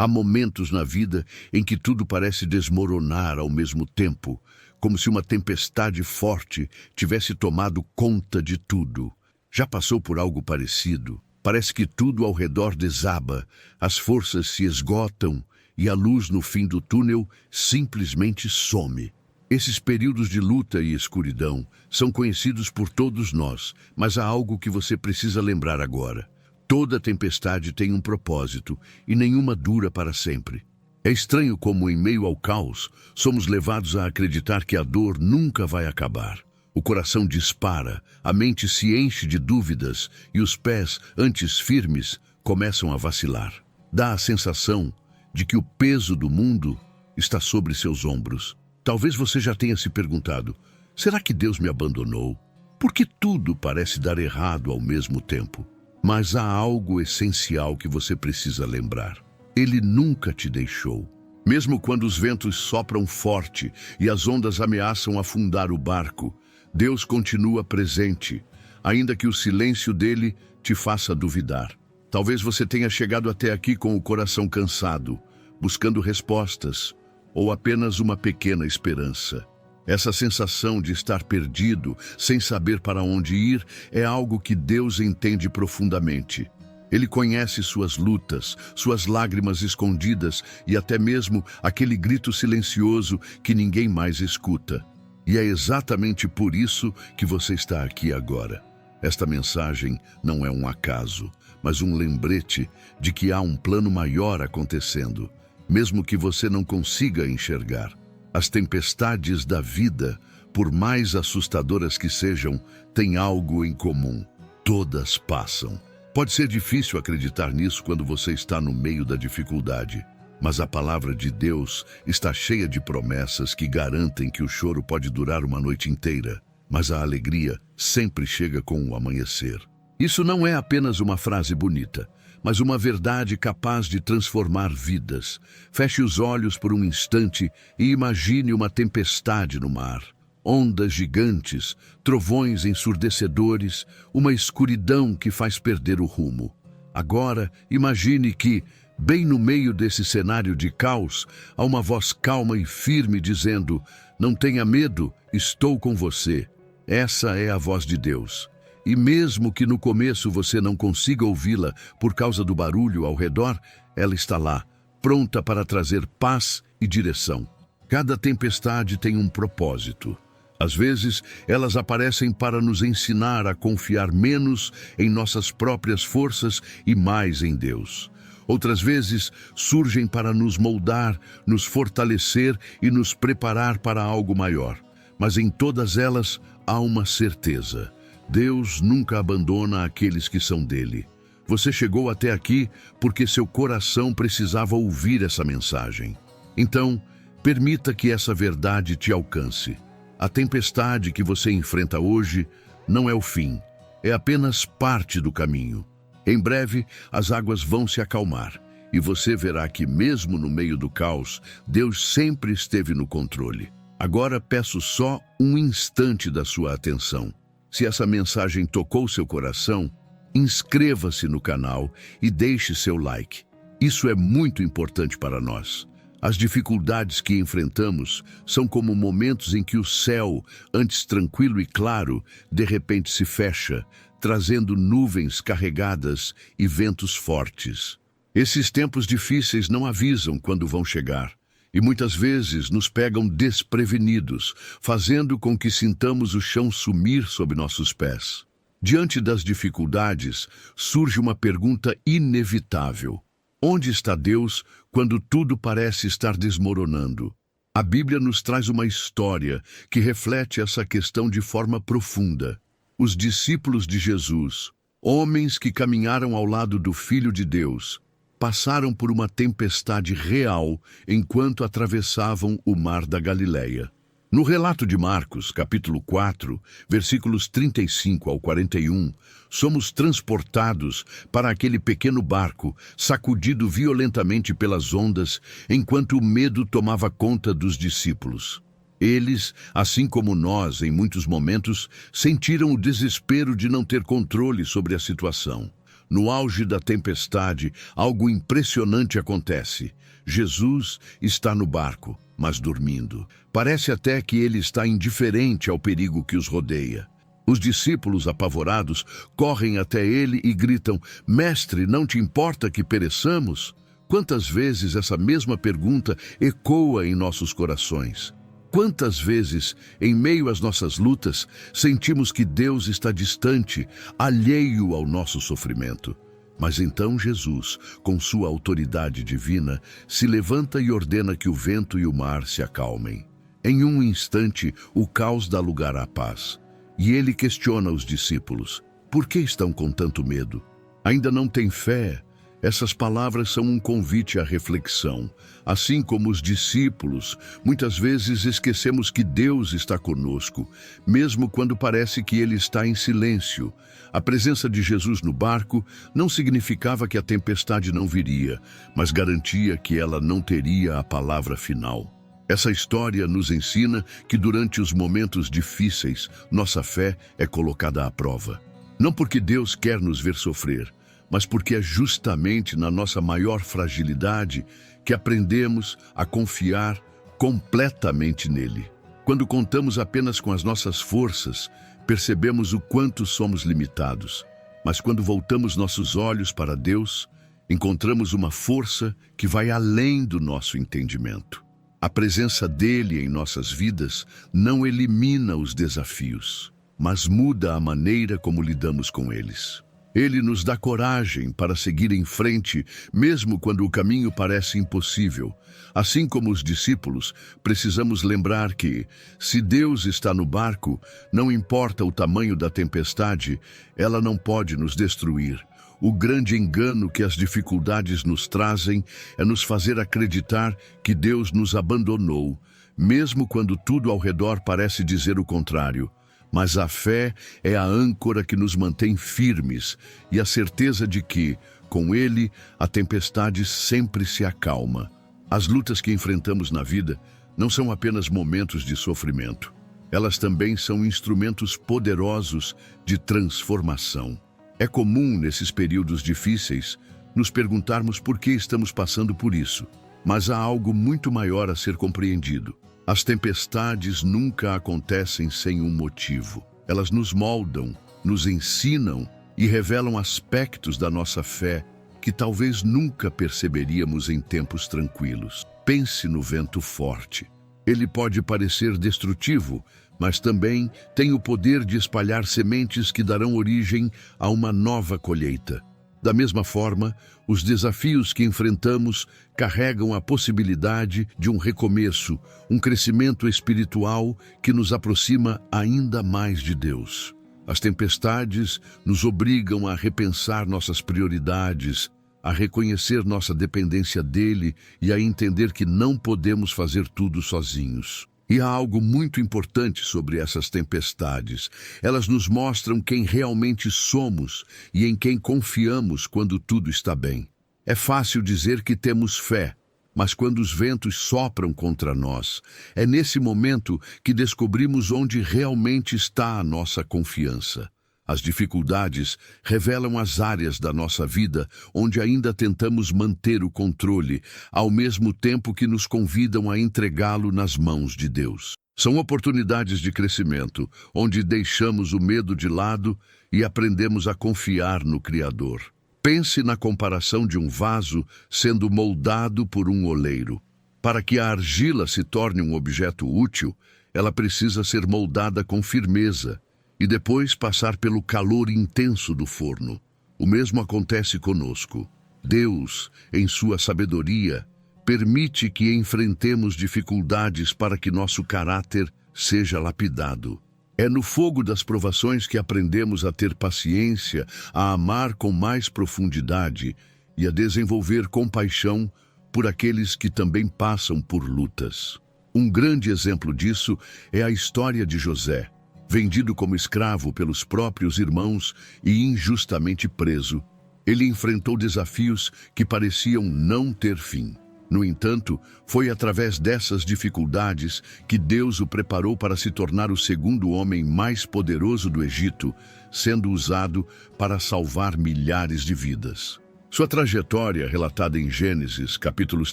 Há momentos na vida em que tudo parece desmoronar ao mesmo tempo, como se uma tempestade forte tivesse tomado conta de tudo. Já passou por algo parecido? Parece que tudo ao redor desaba, as forças se esgotam e a luz no fim do túnel simplesmente some. Esses períodos de luta e escuridão são conhecidos por todos nós, mas há algo que você precisa lembrar agora. Toda tempestade tem um propósito e nenhuma dura para sempre. É estranho como, em meio ao caos, somos levados a acreditar que a dor nunca vai acabar. O coração dispara, a mente se enche de dúvidas e os pés, antes firmes, começam a vacilar. Dá a sensação de que o peso do mundo está sobre seus ombros. Talvez você já tenha se perguntado: será que Deus me abandonou? Por que tudo parece dar errado ao mesmo tempo? Mas há algo essencial que você precisa lembrar. Ele nunca te deixou. Mesmo quando os ventos sopram forte e as ondas ameaçam afundar o barco, Deus continua presente, ainda que o silêncio dele te faça duvidar. Talvez você tenha chegado até aqui com o coração cansado, buscando respostas, ou apenas uma pequena esperança. Essa sensação de estar perdido, sem saber para onde ir, é algo que Deus entende profundamente. Ele conhece suas lutas, suas lágrimas escondidas e até mesmo aquele grito silencioso que ninguém mais escuta. E é exatamente por isso que você está aqui agora. Esta mensagem não é um acaso, mas um lembrete de que há um plano maior acontecendo, mesmo que você não consiga enxergar. As tempestades da vida, por mais assustadoras que sejam, têm algo em comum. Todas passam. Pode ser difícil acreditar nisso quando você está no meio da dificuldade, mas a palavra de Deus está cheia de promessas que garantem que o choro pode durar uma noite inteira, mas a alegria sempre chega com o amanhecer. Isso não é apenas uma frase bonita, mas uma verdade capaz de transformar vidas. Feche os olhos por um instante e imagine uma tempestade no mar. Ondas gigantes, trovões ensurdecedores, uma escuridão que faz perder o rumo. Agora, imagine que, bem no meio desse cenário de caos, há uma voz calma e firme dizendo: "Não tenha medo, estou com você." Essa é a voz de Deus. E mesmo que no começo você não consiga ouvi-la por causa do barulho ao redor, ela está lá, pronta para trazer paz e direção. Cada tempestade tem um propósito. Às vezes, elas aparecem para nos ensinar a confiar menos em nossas próprias forças e mais em Deus. Outras vezes, surgem para nos moldar, nos fortalecer e nos preparar para algo maior. Mas em todas elas, há uma certeza: Deus nunca abandona aqueles que são dele. Você chegou até aqui porque seu coração precisava ouvir essa mensagem. Então, permita que essa verdade te alcance. A tempestade que você enfrenta hoje não é o fim, é apenas parte do caminho. Em breve, as águas vão se acalmar e você verá que, mesmo no meio do caos, Deus sempre esteve no controle. Agora peço só um instante da sua atenção. Se essa mensagem tocou seu coração, inscreva-se no canal e deixe seu like. Isso é muito importante para nós. As dificuldades que enfrentamos são como momentos em que o céu, antes tranquilo e claro, de repente se fecha, trazendo nuvens carregadas e ventos fortes. Esses tempos difíceis não avisam quando vão chegar. E muitas vezes nos pegam desprevenidos, fazendo com que sintamos o chão sumir sob nossos pés. Diante das dificuldades, surge uma pergunta inevitável: onde está Deus quando tudo parece estar desmoronando? A Bíblia nos traz uma história que reflete essa questão de forma profunda. Os discípulos de Jesus, homens que caminharam ao lado do Filho de Deus, passaram por uma tempestade real enquanto atravessavam o mar da Galileia. No relato de Marcos, capítulo 4, versículos 35 ao 41, somos transportados para aquele pequeno barco, sacudido violentamente pelas ondas, enquanto o medo tomava conta dos discípulos. Eles, assim como nós, em muitos momentos, sentiram o desespero de não ter controle sobre a situação. No auge da tempestade, algo impressionante acontece. Jesus está no barco, mas dormindo. Parece até que ele está indiferente ao perigo que os rodeia. Os discípulos, apavorados, correm até ele e gritam: Mestre, não te importa que pereçamos? Quantas vezes essa mesma pergunta ecoa em nossos corações? Quantas vezes, em meio às nossas lutas, sentimos que Deus está distante, alheio ao nosso sofrimento? Mas então Jesus, com sua autoridade divina, se levanta e ordena que o vento e o mar se acalmem. Em um instante, o caos dá lugar à paz. E ele questiona os discípulos: por que estão com tanto medo? Ainda não têm fé? Essas palavras são um convite à reflexão. Assim como os discípulos, muitas vezes esquecemos que Deus está conosco, mesmo quando parece que Ele está em silêncio. A presença de Jesus no barco não significava que a tempestade não viria, mas garantia que ela não teria a palavra final. Essa história nos ensina que durante os momentos difíceis, nossa fé é colocada à prova. Não porque Deus quer nos ver sofrer, mas porque é justamente na nossa maior fragilidade que aprendemos a confiar completamente nele. Quando contamos apenas com as nossas forças, percebemos o quanto somos limitados. Mas quando voltamos nossos olhos para Deus, encontramos uma força que vai além do nosso entendimento. A presença dele em nossas vidas não elimina os desafios, mas muda a maneira como lidamos com eles. Ele nos dá coragem para seguir em frente, mesmo quando o caminho parece impossível. Assim como os discípulos, precisamos lembrar que, se Deus está no barco, não importa o tamanho da tempestade, ela não pode nos destruir. O grande engano que as dificuldades nos trazem é nos fazer acreditar que Deus nos abandonou, mesmo quando tudo ao redor parece dizer o contrário. Mas a fé é a âncora que nos mantém firmes e a certeza de que, com Ele, a tempestade sempre se acalma. As lutas que enfrentamos na vida não são apenas momentos de sofrimento. Elas também são instrumentos poderosos de transformação. É comum, nesses períodos difíceis, nos perguntarmos por que estamos passando por isso. Mas há algo muito maior a ser compreendido. As tempestades nunca acontecem sem um motivo. Elas nos moldam, nos ensinam e revelam aspectos da nossa fé que talvez nunca perceberíamos em tempos tranquilos. Pense no vento forte. Ele pode parecer destrutivo, mas também tem o poder de espalhar sementes que darão origem a uma nova colheita. Da mesma forma, os desafios que enfrentamos carregam a possibilidade de um recomeço, um crescimento espiritual que nos aproxima ainda mais de Deus. As tempestades nos obrigam a repensar nossas prioridades, a reconhecer nossa dependência dele e a entender que não podemos fazer tudo sozinhos. E há algo muito importante sobre essas tempestades. Elas nos mostram quem realmente somos e em quem confiamos quando tudo está bem. É fácil dizer que temos fé, mas quando os ventos sopram contra nós, é nesse momento que descobrimos onde realmente está a nossa confiança. As dificuldades revelam as áreas da nossa vida onde ainda tentamos manter o controle, ao mesmo tempo que nos convidam a entregá-lo nas mãos de Deus. São oportunidades de crescimento, onde deixamos o medo de lado e aprendemos a confiar no Criador. Pense na comparação de um vaso sendo moldado por um oleiro. Para que a argila se torne um objeto útil, ela precisa ser moldada com firmeza e depois passar pelo calor intenso do forno. O mesmo acontece conosco. Deus, em sua sabedoria, permite que enfrentemos dificuldades para que nosso caráter seja lapidado. É no fogo das provações que aprendemos a ter paciência, a amar com mais profundidade e a desenvolver compaixão por aqueles que também passam por lutas. Um grande exemplo disso é a história de José. Vendido como escravo pelos próprios irmãos e injustamente preso, ele enfrentou desafios que pareciam não ter fim. No entanto, foi através dessas dificuldades que Deus o preparou para se tornar o segundo homem mais poderoso do Egito, sendo usado para salvar milhares de vidas. Sua trajetória, relatada em Gênesis, capítulos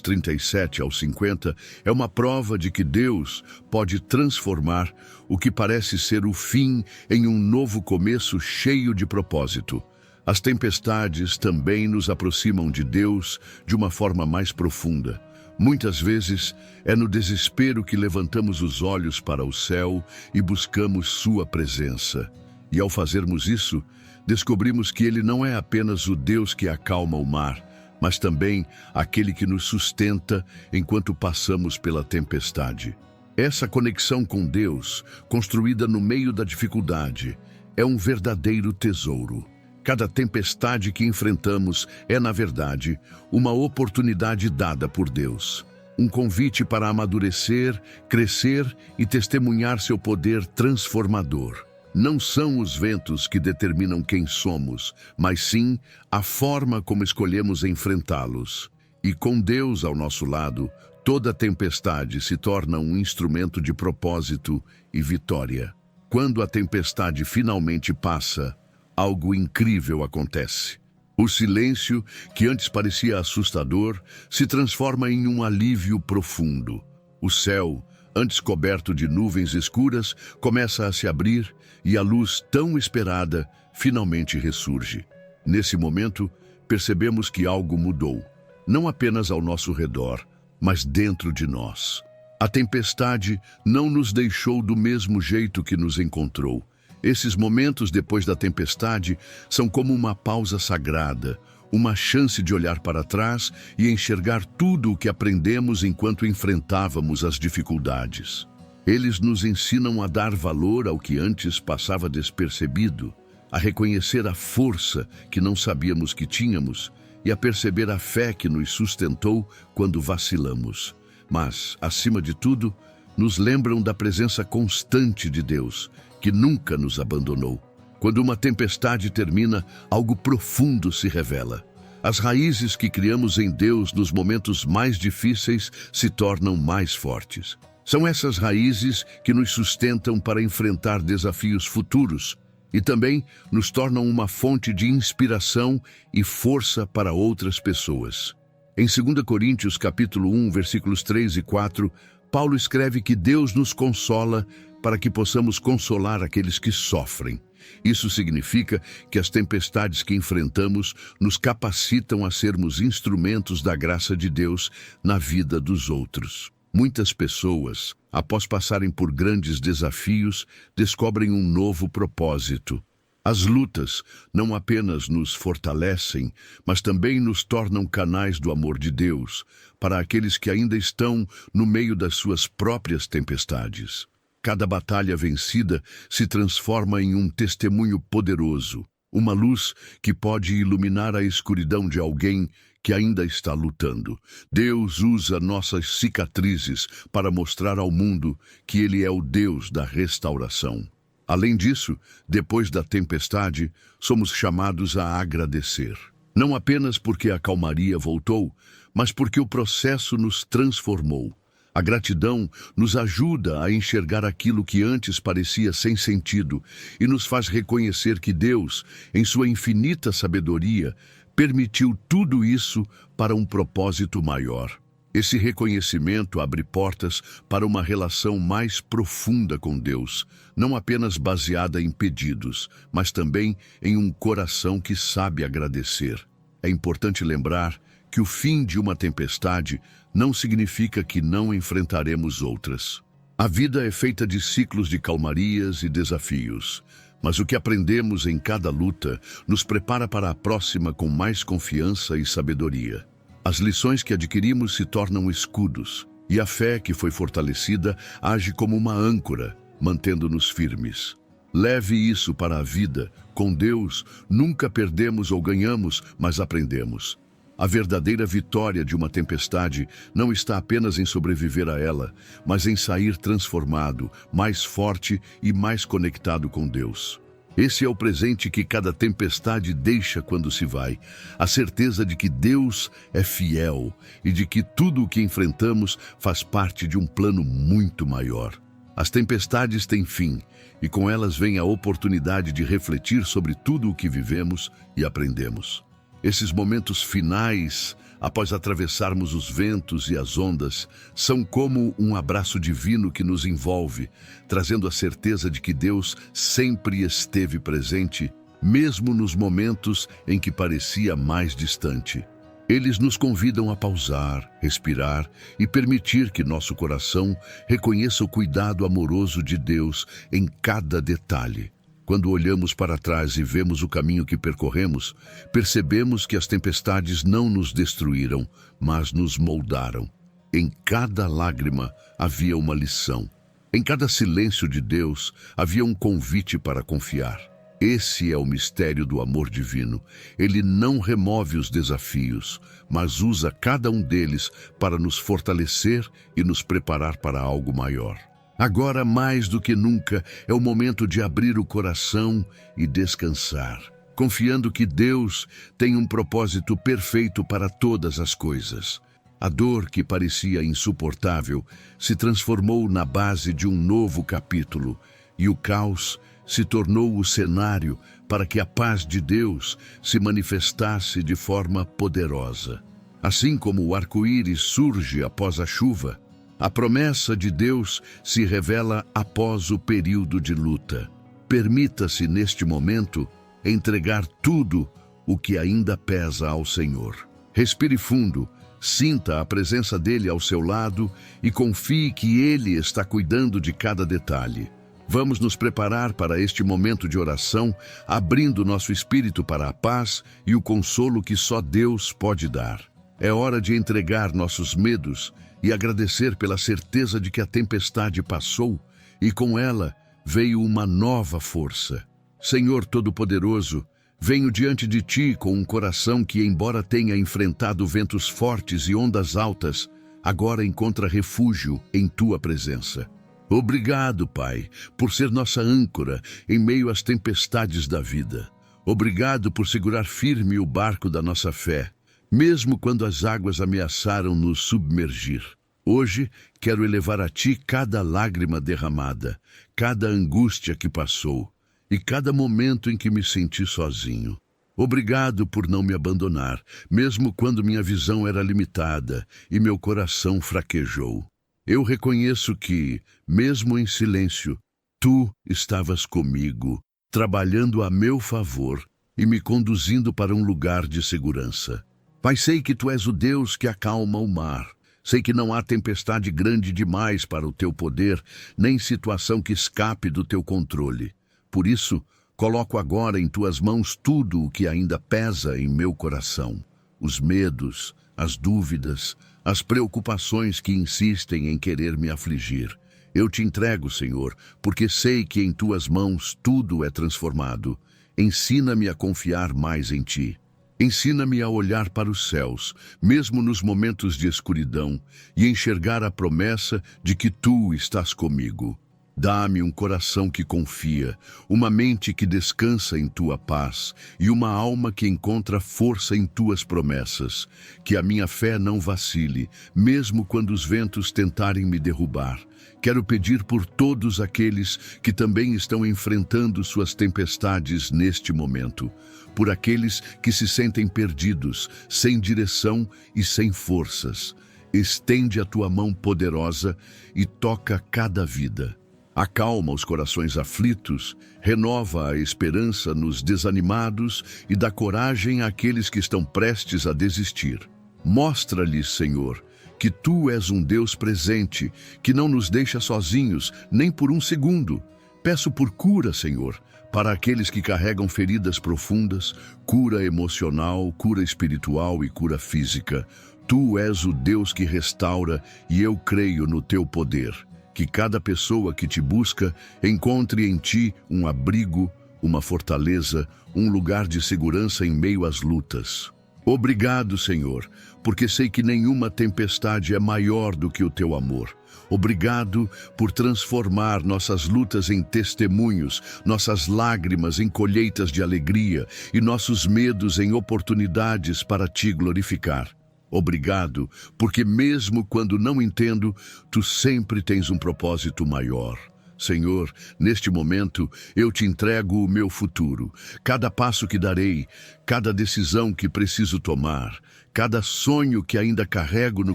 37 ao 50, é uma prova de que Deus pode transformar o que parece ser o fim em um novo começo cheio de propósito. As tempestades também nos aproximam de Deus de uma forma mais profunda. Muitas vezes é no desespero que levantamos os olhos para o céu e buscamos sua presença. E ao fazermos isso, descobrimos que Ele não é apenas o Deus que acalma o mar, mas também aquele que nos sustenta enquanto passamos pela tempestade. Essa conexão com Deus, construída no meio da dificuldade, é um verdadeiro tesouro. Cada tempestade que enfrentamos é, na verdade, uma oportunidade dada por Deus. Um convite para amadurecer, crescer e testemunhar seu poder transformador. Não são os ventos que determinam quem somos, mas sim a forma como escolhemos enfrentá-los. E com Deus ao nosso lado, toda tempestade se torna um instrumento de propósito e vitória. Quando a tempestade finalmente passa, algo incrível acontece. O silêncio, que antes parecia assustador, se transforma em um alívio profundo. O céu, antes coberto de nuvens escuras, começa a se abrir e a luz tão esperada finalmente ressurge. Nesse momento, percebemos que algo mudou, não apenas ao nosso redor, mas dentro de nós. A tempestade não nos deixou do mesmo jeito que nos encontrou. Esses momentos depois da tempestade são como uma pausa sagrada, uma chance de olhar para trás e enxergar tudo o que aprendemos enquanto enfrentávamos as dificuldades. Eles nos ensinam a dar valor ao que antes passava despercebido, a reconhecer a força que não sabíamos que tínhamos e a perceber a fé que nos sustentou quando vacilamos. Mas, acima de tudo, nos lembram da presença constante de Deus, que nunca nos abandonou. Quando uma tempestade termina, algo profundo se revela. As raízes que criamos em Deus nos momentos mais difíceis se tornam mais fortes. São essas raízes que nos sustentam para enfrentar desafios futuros e também nos tornam uma fonte de inspiração e força para outras pessoas. Em 2 Coríntios capítulo 1, versículos 3 e 4, Paulo escreve que Deus nos consola para que possamos consolar aqueles que sofrem. Isso significa que as tempestades que enfrentamos nos capacitam a sermos instrumentos da graça de Deus na vida dos outros. Muitas pessoas, após passarem por grandes desafios, descobrem um novo propósito. As lutas não apenas nos fortalecem, mas também nos tornam canais do amor de Deus para aqueles que ainda estão no meio das suas próprias tempestades. Cada batalha vencida se transforma em um testemunho poderoso, uma luz que pode iluminar a escuridão de alguém que ainda está lutando. Deus usa nossas cicatrizes para mostrar ao mundo que Ele é o Deus da restauração. Além disso, depois da tempestade, somos chamados a agradecer. Não apenas porque a calmaria voltou, mas porque o processo nos transformou. A gratidão nos ajuda a enxergar aquilo que antes parecia sem sentido e nos faz reconhecer que Deus, em sua infinita sabedoria, permitiu tudo isso para um propósito maior. Esse reconhecimento abre portas para uma relação mais profunda com Deus, não apenas baseada em pedidos, mas também em um coração que sabe agradecer. É importante lembrar que o fim de uma tempestade não significa que não enfrentaremos outras. A vida é feita de ciclos de calmarias e desafios, mas o que aprendemos em cada luta nos prepara para a próxima com mais confiança e sabedoria. As lições que adquirimos se tornam escudos, e a fé que foi fortalecida age como uma âncora, mantendo-nos firmes. Leve isso para a vida. Com Deus, nunca perdemos ou ganhamos, mas aprendemos. A verdadeira vitória de uma tempestade não está apenas em sobreviver a ela, mas em sair transformado, mais forte e mais conectado com Deus. Esse é o presente que cada tempestade deixa quando se vai, a certeza de que Deus é fiel e de que tudo o que enfrentamos faz parte de um plano muito maior. As tempestades têm fim, e com elas vem a oportunidade de refletir sobre tudo o que vivemos e aprendemos. Esses momentos finais, após atravessarmos os ventos e as ondas, são como um abraço divino que nos envolve, trazendo a certeza de que Deus sempre esteve presente, mesmo nos momentos em que parecia mais distante. Eles nos convidam a pausar, respirar e permitir que nosso coração reconheça o cuidado amoroso de Deus em cada detalhe. Quando olhamos para trás e vemos o caminho que percorremos, percebemos que as tempestades não nos destruíram, mas nos moldaram. Em cada lágrima havia uma lição. Em cada silêncio de Deus havia um convite para confiar. Esse é o mistério do amor divino. Ele não remove os desafios, mas usa cada um deles para nos fortalecer e nos preparar para algo maior. Agora, mais do que nunca, é o momento de abrir o coração e descansar, confiando que Deus tem um propósito perfeito para todas as coisas. A dor que parecia insuportável se transformou na base de um novo capítulo, e o caos se tornou o cenário para que a paz de Deus se manifestasse de forma poderosa. Assim como o arco-íris surge após a chuva, a promessa de Deus se revela após o período de luta. Permita-se, neste momento, entregar tudo o que ainda pesa ao Senhor. Respire fundo, sinta a presença dele ao seu lado e confie que ele está cuidando de cada detalhe. Vamos nos preparar para este momento de oração, abrindo nosso espírito para a paz e o consolo que só Deus pode dar. É hora de entregar nossos medos e agradecer pela certeza de que a tempestade passou e com ela veio uma nova força. Senhor Todo-Poderoso, venho diante de Ti com um coração que, embora tenha enfrentado ventos fortes e ondas altas, agora encontra refúgio em Tua presença. Obrigado, Pai, por ser nossa âncora em meio às tempestades da vida. Obrigado por segurar firme o barco da nossa fé, mesmo quando as águas ameaçaram nos submergir. Hoje, quero elevar a Ti cada lágrima derramada, cada angústia que passou e cada momento em que me senti sozinho. Obrigado por não me abandonar, mesmo quando minha visão era limitada e meu coração fraquejou. Eu reconheço que, mesmo em silêncio, Tu estavas comigo, trabalhando a meu favor e me conduzindo para um lugar de segurança. Pai, sei que Tu és o Deus que acalma o mar. Sei que não há tempestade grande demais para o Teu poder, nem situação que escape do Teu controle. Por isso, coloco agora em Tuas mãos tudo o que ainda pesa em meu coração. Os medos, as dúvidas, as preocupações que insistem em querer me afligir. Eu Te entrego, Senhor, porque sei que em Tuas mãos tudo é transformado. Ensina-me a confiar mais em Ti. Ensina-me a olhar para os céus, mesmo nos momentos de escuridão, e enxergar a promessa de que Tu estás comigo. Dá-me um coração que confia, uma mente que descansa em Tua paz e uma alma que encontra força em Tuas promessas. Que a minha fé não vacile, mesmo quando os ventos tentarem me derrubar. Quero pedir por todos aqueles que também estão enfrentando suas tempestades neste momento. Por aqueles que se sentem perdidos, sem direção e sem forças. Estende a Tua mão poderosa e toca cada vida. Acalma os corações aflitos, renova a esperança nos desanimados e dá coragem àqueles que estão prestes a desistir. Mostra-lhes, Senhor, que Tu és um Deus presente, que não nos deixa sozinhos, nem por um segundo. Peço por cura, Senhor, para aqueles que carregam feridas profundas, cura emocional, cura espiritual e cura física. Tu és o Deus que restaura e eu creio no Teu poder. Que cada pessoa que Te busca encontre em Ti um abrigo, uma fortaleza, um lugar de segurança em meio às lutas. Obrigado, Senhor, porque sei que nenhuma tempestade é maior do que o teu amor. Obrigado por transformar nossas lutas em testemunhos, nossas lágrimas em colheitas de alegria e nossos medos em oportunidades para te glorificar. Obrigado, porque mesmo quando não entendo, tu sempre tens um propósito maior. Senhor, neste momento, eu te entrego o meu futuro. Cada passo que darei, cada decisão que preciso tomar, cada sonho que ainda carrego no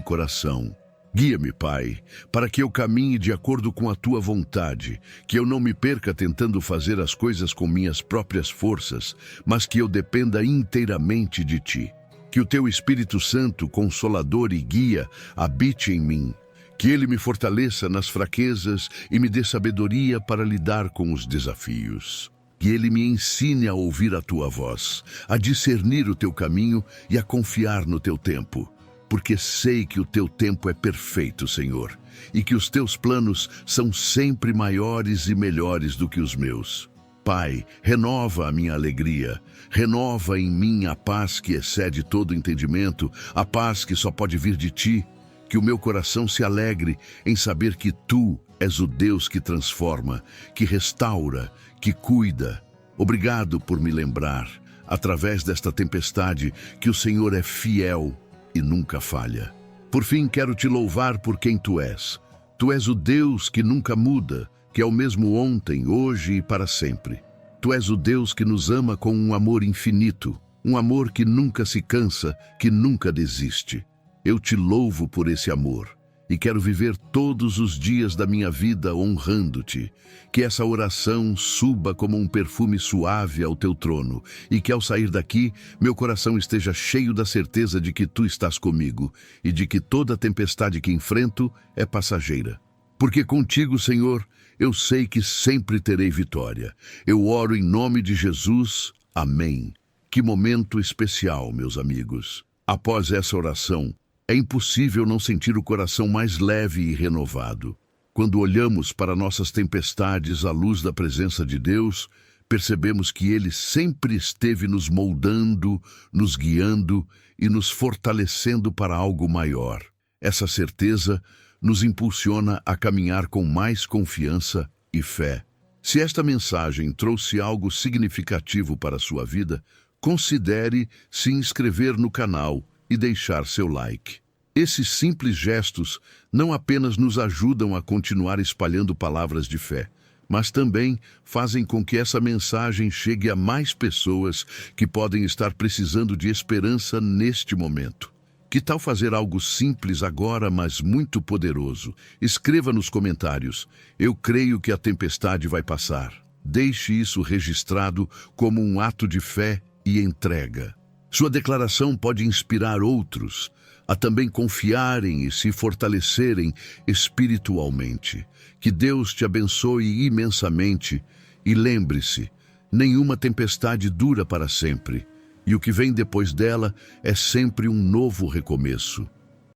coração. Guia-me, Pai, para que eu caminhe de acordo com a tua vontade, que eu não me perca tentando fazer as coisas com minhas próprias forças, mas que eu dependa inteiramente de ti. Que o teu Espírito Santo, Consolador e Guia, habite em mim. Que ele me fortaleça nas fraquezas e me dê sabedoria para lidar com os desafios. Que ele me ensine a ouvir a tua voz, a discernir o teu caminho e a confiar no teu tempo. Porque sei que o teu tempo é perfeito, Senhor, e que os teus planos são sempre maiores e melhores do que os meus. Pai, renova a minha alegria, renova em mim a paz que excede todo entendimento, a paz que só pode vir de ti. Que o meu coração se alegre em saber que tu és o Deus que transforma, que restaura, que cuida. Obrigado por me lembrar, através desta tempestade, que o Senhor é fiel e nunca falha. Por fim, quero te louvar por quem tu és. Tu és o Deus que nunca muda, que é o mesmo ontem, hoje e para sempre. Tu és o Deus que nos ama com um amor infinito, um amor que nunca se cansa, que nunca desiste. Eu te louvo por esse amor e quero viver todos os dias da minha vida honrando-te. Que essa oração suba como um perfume suave ao teu trono e que ao sair daqui, meu coração esteja cheio da certeza de que tu estás comigo e de que toda tempestade que enfrento é passageira. Porque contigo, Senhor, eu sei que sempre terei vitória. Eu oro em nome de Jesus. Amém. Que momento especial, meus amigos. Após essa oração, é impossível não sentir o coração mais leve e renovado. Quando olhamos para nossas tempestades à luz da presença de Deus, percebemos que Ele sempre esteve nos moldando, nos guiando e nos fortalecendo para algo maior. Essa certeza nos impulsiona a caminhar com mais confiança e fé. Se esta mensagem trouxe algo significativo para a sua vida, considere se inscrever no canal e deixar seu like. Esses simples gestos não apenas nos ajudam a continuar espalhando palavras de fé, mas também fazem com que essa mensagem chegue a mais pessoas que podem estar precisando de esperança neste momento. Que tal fazer algo simples agora, mas muito poderoso? Escreva nos comentários: eu creio que a tempestade vai passar. Deixe isso registrado como um ato de fé e entrega. Sua declaração pode inspirar outros a também confiarem e se fortalecerem espiritualmente. Que Deus te abençoe imensamente e lembre-se, nenhuma tempestade dura para sempre, e o que vem depois dela é sempre um novo recomeço.